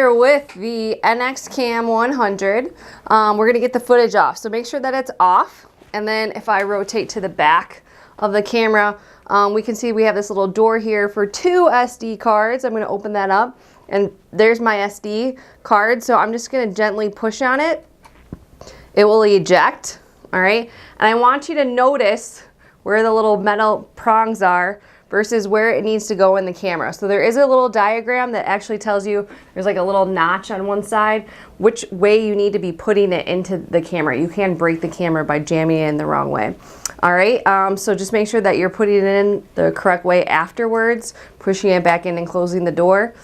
here with the NXCAM 100. We're going to get the footage off. So make sure that it's off. And then if I rotate to the back of the camera, we can see we have this little door here for 2 SD cards. I'm going to open that up. And there's my SD card. So I'm just going to gently push on it. It will eject. All right. And I want you to notice where the little metal prongs are versus where it needs to go in the camera. So there is a little diagram that actually tells you there's like a little notch on one side, which way you need to be putting it into the camera. You can break the camera by jamming it in the wrong way. All right, so just make sure that you're putting it in the correct way afterwards, pushing it back in and closing the door.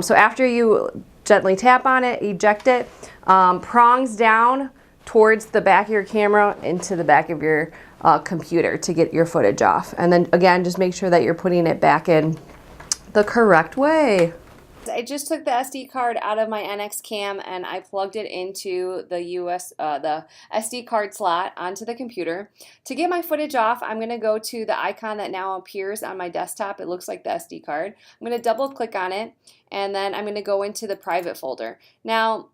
So after you gently tap on it, eject it, prongs down towards the back of your camera into the back of your computer to get your footage off. And then again, just make sure that you're putting it back in the correct way. I just took the SD card out of my NXCAM and I plugged it into the SD card slot onto the computer. To get my footage off, I'm going to go to the icon that now appears on my desktop. It looks like the SD card. I'm going to double click on it and then I'm going to go into the private folder. Now,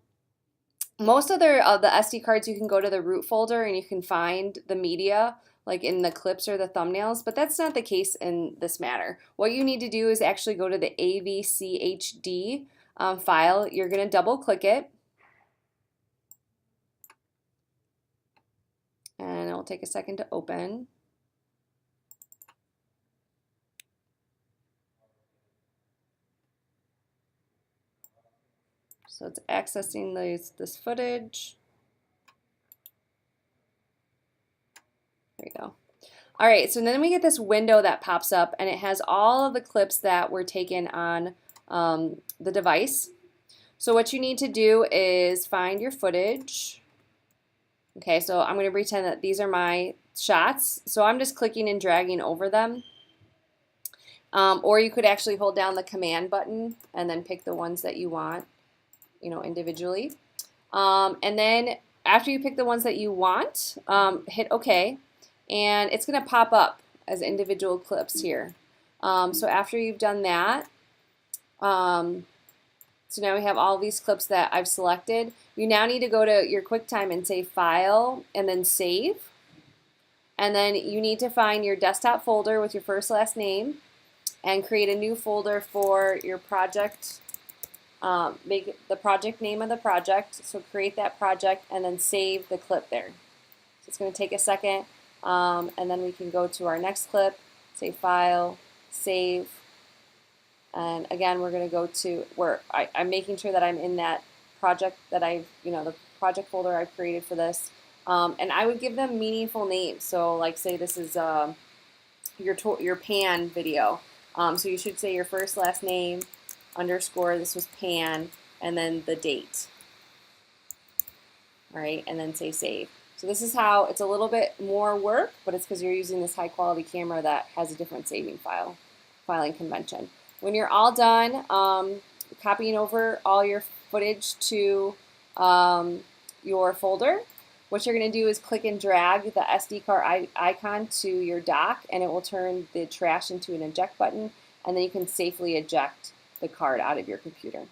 most of the SD cards, you can go to the root folder and you can find the media like in the clips or the thumbnails, but that's not the case in this matter. What you need to do is actually go to the AVCHD file. You're going to double click it and it will take a second to open. So it's accessing this footage. There you go. All right, so then we get this window that pops up and it has all of the clips that were taken on the device. So what you need to do is find your footage. Okay, so I'm going to pretend that these are my shots. So I'm just clicking and dragging over them. Or you could actually hold down the command button and then pick the ones that you want, you know, individually. And then after you pick the ones that you want, hit OK. And it's going to pop up as individual clips here. So after you've done that, so now we have all these clips that I've selected. You now need to go to your QuickTime and say File and then Save. And then you need to find your desktop folder with your first last name and create a new folder for your project. Make it the project name of the project. So create that project and then save the clip there. So it's going to take a second. And then we can go to our next clip, say File, Save, and again we're going to go to where I'm making sure that I'm in that project that the project folder I've created for this, and I would give them meaningful names. So like say this is your pan video, so you should say your first last name underscore this was pan and then the date. All right, and then say Save. So this is how it's a little bit more work, but it's because you're using this high quality camera that has a different filing convention. When you're all done copying over all your footage to your folder, what you're going to do is click and drag the SD card icon to your dock and it will turn the trash into an eject button and then you can safely eject the card out of your computer.